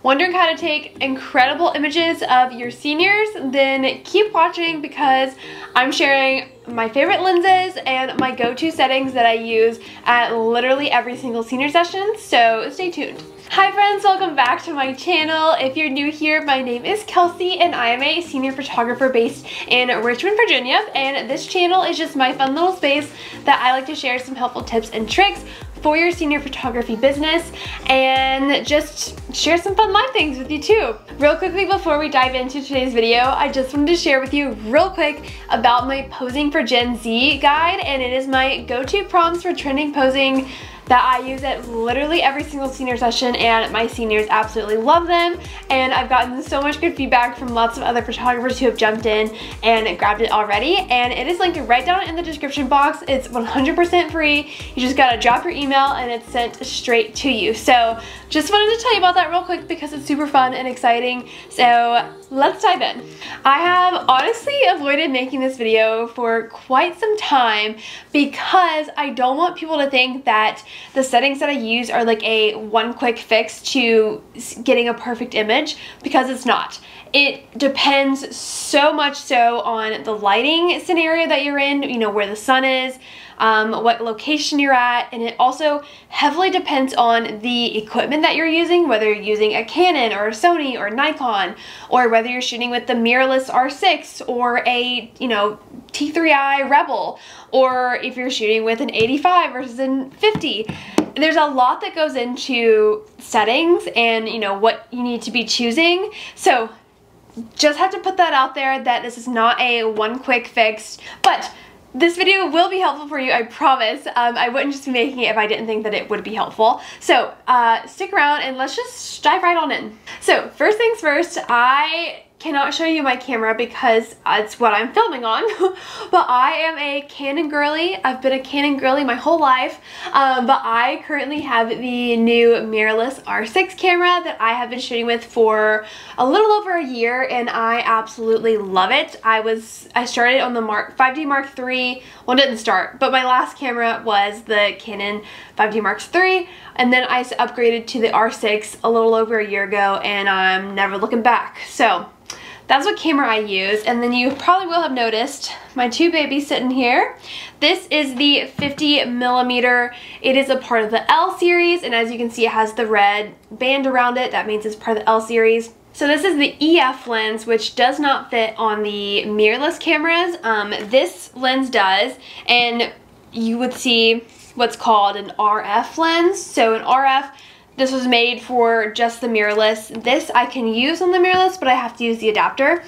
Wondering how to take incredible images of your seniors? Then keep watching because I'm sharing my favorite lenses and my go-to settings that I use at literally every single senior session, so stay tuned. Hi friends, welcome back to my channel. If you're new here, my name is Kelsey and I am a senior photographer based in Richmond, Virginia, and this channel is just my fun little space that I like to share some helpful tips and tricks for your senior photography business and just share some fun life things with you too. Real quickly before we dive into today's video, I just wanted to share with you real quick about my Posing for Gen Z guide, and it is my go-to prompts for trending posing that I use at literally every single senior session, and my seniors absolutely love them, and I've gotten so much good feedback from lots of other photographers who have jumped in and grabbed it already, and it is linked right down in the description box. It's 100% free. You just gotta drop your email and it's sent straight to you. So just wanted to tell you about that real quick because it's super fun and exciting. So let's dive in. I have honestly avoided making this video for quite some time because I don't want people to think that the settings that I use are like a one quick fix to getting a perfect image, because it's not. It depends so much so on the lighting scenario that you're in, you know, where the sun is, what location you're at, and it also heavily depends on the equipment that you're using, whether you're using a Canon or a Sony or Nikon, or whether you're shooting with the mirrorless R6 or a, you know, T3i Rebel, or if you're shooting with an 85 versus an 50. There's a lot that goes into settings and, you know, what you need to be choosing. So just have to put that out there that this is not a one quick fix, but this video will be helpful for you, I promise. I wouldn't just be making it if I didn't think that it would be helpful. So stick around and let's just dive right on in. So first things first, I cannot show you my camera because it's what I'm filming on, but I am a Canon girly. I've been a Canon girly my whole life, but I currently have the new mirrorless R6 camera that I have been shooting with for a little over a year, and I absolutely love it. I started on the 5D Mark III. Well, didn't start, but my last camera was the Canon 5D Mark III, and then I upgraded to the R6 a little over a year ago, and I'm never looking back. So that's what camera I use. And then you probably will have noticed my two babies sitting here. This is the 50mm. It is a part of the L series, and as you can see, it has the red band around it. That means it's part of the L series. So this is the EF lens, which does not fit on the mirrorless cameras. This lens does, and you would see what's called an RF lens. So an RF, this was made for just the mirrorless. This I can use on the mirrorless, but I have to use the adapter.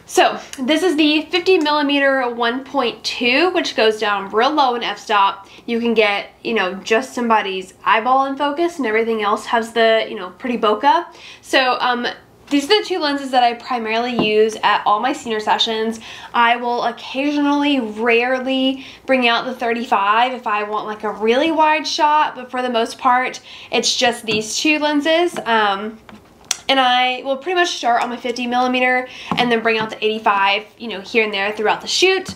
So this is the 50mm 1.2, which goes down real low in f-stop. You can get, you know, just somebody's eyeball in focus, and everything else has the, you know, pretty bokeh. So these are the two lenses that I primarily use at all my senior sessions. I will occasionally, rarely bring out the 35 if I want like a really wide shot, but for the most part, it's just these two lenses. And I will pretty much start on my 50mm and then bring out the 85, you know, here and there throughout the shoot.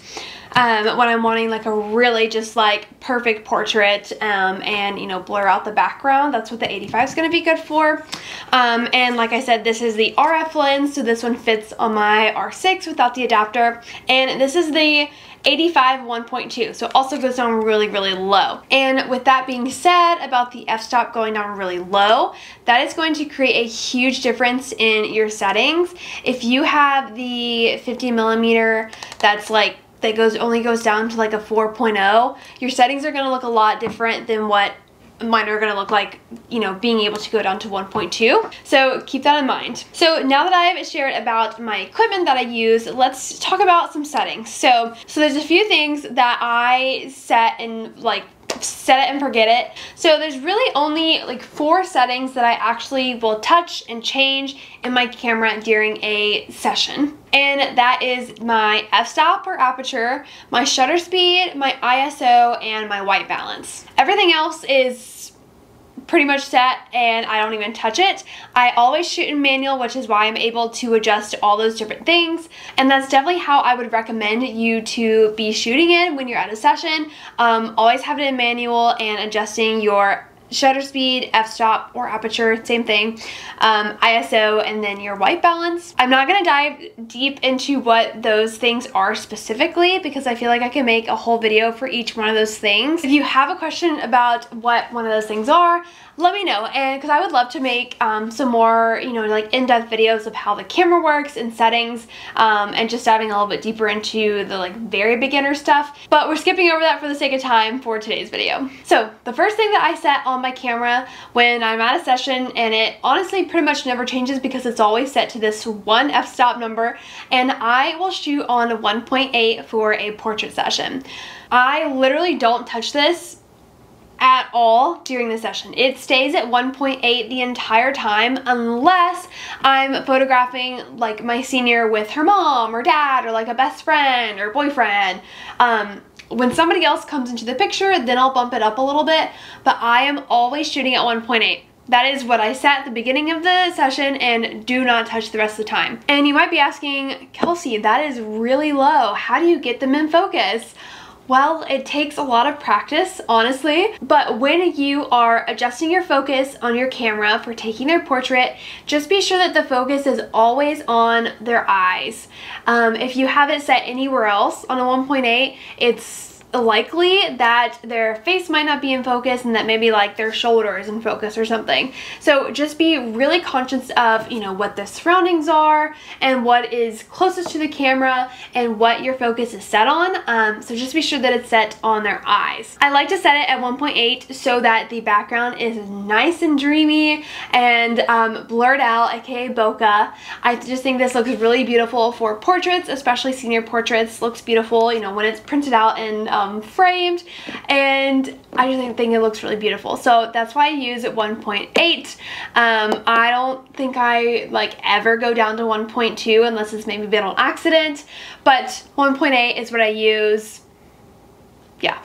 When I'm wanting like a really just like perfect portrait and, you know, blur out the background, that's what the 85 is going to be good for. And like I said, this is the RF lens, so this one fits on my R6 without the adapter, and this is the 85 1.2, so it also goes down really, really low. And with that being said, about the f-stop going down really low, that is going to create a huge difference in your settings. If you have the 50mm that's like that only goes down to like a 4.0, your settings are going to look a lot different than what mine are going to look like, you know, being able to go down to 1.2. So keep that in mind. So now that I've shared about my equipment that I use, let's talk about some settings. So there's a few things that I set and like set it and forget it. So there's really only like 4 settings that I actually will touch and change in my camera during a session. And that is my f-stop or aperture, my shutter speed, my ISO, and my white balance. Everything else is pretty much set and I don't even touch it. I always shoot in manual, which is why I'm able to adjust all those different things, and that's definitely how I would recommend you to be shooting in when you're at a session. Always have it in manual and adjusting your shutter speed, f-stop, or aperture, same thing, ISO, and then your white balance. I'm not gonna dive deep into what those things are specifically because I feel like I can make a whole video for each one of those things. If you have a question about what one of those things are, let me know, and because I would love to make some more, you know, like in-depth videos of how the camera works and settings, and just diving a little bit deeper into the like very beginner stuff, but we're skipping over that for the sake of time for today's video. So the first thing that I set on my camera when I'm at a session, and it honestly pretty much never changes because it's always set to this one f-stop number, and I will shoot on 1.8 for a portrait session. I literally don't touch this at all during the session. It stays at 1.8 the entire time unless I'm photographing like my senior with her mom or dad or like a best friend or boyfriend. When somebody else comes into the picture, then I'll bump it up a little bit, but I am always shooting at 1.8. That is what I set at the beginning of the session and do not touch the rest of the time. And you might be asking, Kelsey, that is really low. How do you get them in focus? Well, it takes a lot of practice, honestly, but when you are adjusting your focus on your camera for taking their portrait, just be sure that the focus is always on their eyes. If you have it set anywhere else on a 1.8, it's likely that their face might not be in focus and that maybe like their shoulder is in focus or something. So just be really conscious of, you know, what the surroundings are and what is closest to the camera and what your focus is set on. So just be sure that it's set on their eyes. I like to set it at 1.8 so that the background is nice and dreamy and blurred out, aka bokeh. I just think this looks really beautiful for portraits, especially senior portraits. Looks beautiful, you know, when it's printed out and framed, and I just think it looks really beautiful. So that's why I use 1.8. I don't think I like ever go down to 1.2 unless it's maybe been on accident, but 1.8 is what I use. Yeah.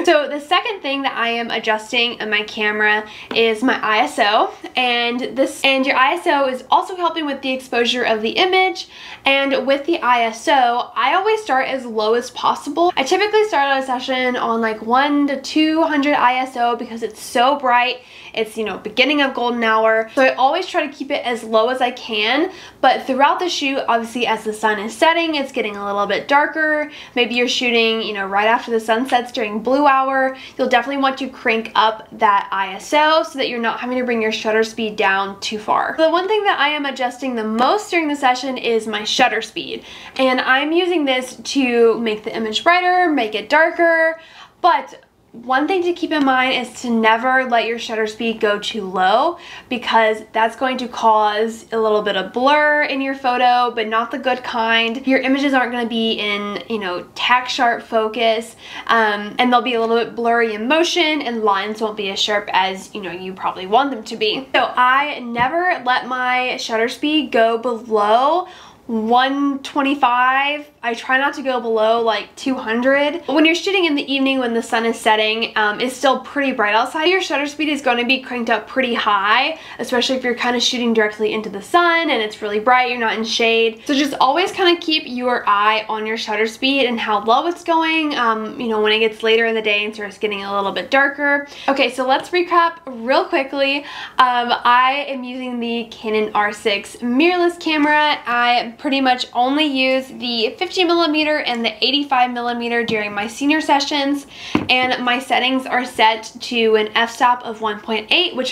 So the second thing that I am adjusting on my camera is my ISO, and your ISO is also helping with the exposure of the image. And with the ISO, I always start as low as possible. I typically start out a session on like 1 to 200 ISO because it's so bright. It's, you know, beginning of golden hour. So I always try to keep it as low as I can, but throughout the shoot, obviously as the sun is setting, it's getting a little bit darker. Maybe you're shooting, you know, right after the sun sets during blue hour. You'll definitely want to crank up that ISO so that you're not having to bring your shutter speed down too far. The one thing that I am adjusting the most during the session is my shutter speed. And I'm using this to make the image brighter, make it darker, but one thing to keep in mind is to never let your shutter speed go too low because that's going to cause a little bit of blur in your photo, but not the good kind. Your images aren't going to be in, you know, tack sharp focus, and they'll be a little bit blurry in motion and lines won't be as sharp as, you know, you probably want them to be. So I never let my shutter speed go below 125. I try not to go below like 200. When you're shooting in the evening when the sun is setting, it's still pretty bright outside. Your shutter speed is going to be cranked up pretty high, especially if you're kind of shooting directly into the sun and it's really bright, you're not in shade. So just always kind of keep your eye on your shutter speed and how low it's going, you know, when it gets later in the day and starts getting a little bit darker. Okay, so let's recap real quickly. I am using the Canon R6 mirrorless camera. I pretty much only use the 50mm and the 85mm during my senior sessions, and my settings are set to an f-stop of 1.8, which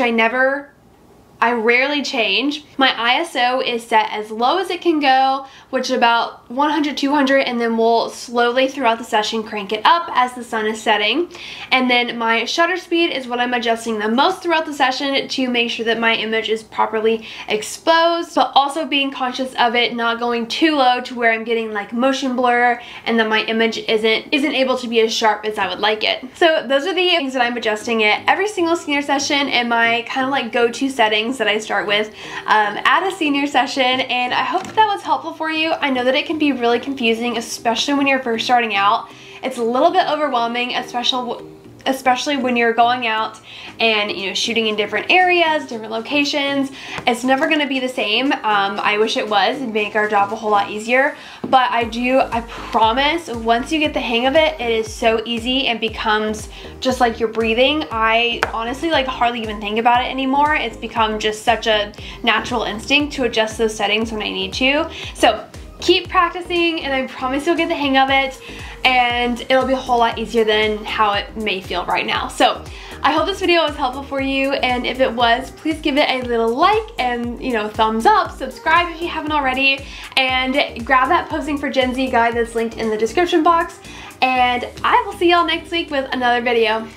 I rarely change. My ISO is set as low as it can go, which is about 100, 200, and then we'll slowly throughout the session crank it up as the sun is setting. And then my shutter speed is what I'm adjusting the most throughout the session to make sure that my image is properly exposed, but also being conscious of it not going too low to where I'm getting like motion blur and then my image isn't able to be as sharp as I would like it. So those are the things that I'm adjusting at every single senior session and my kind of like go-to settings that I start with at a senior session, and I hope that was helpful for you. I know that it can be really confusing, especially when you're first starting out. It's a little bit overwhelming, especially when you're going out and, you know, shooting in different areas, different locations. It's never going to be the same. I wish it was. It'd make our job a whole lot easier, but I promise, once you get the hang of it, it is so easy and becomes just like your breathing. I honestly like hardly even think about it anymore. It's become just such a natural instinct to adjust those settings when I need to. So keep practicing and I promise you'll get the hang of it, and it'll be a whole lot easier than how it may feel right now. So I hope this video was helpful for you, and if it was, please give it a little like and, you know, thumbs up, subscribe if you haven't already, and grab that Posing for Gen Z guide that's linked in the description box, and I will see y'all next week with another video.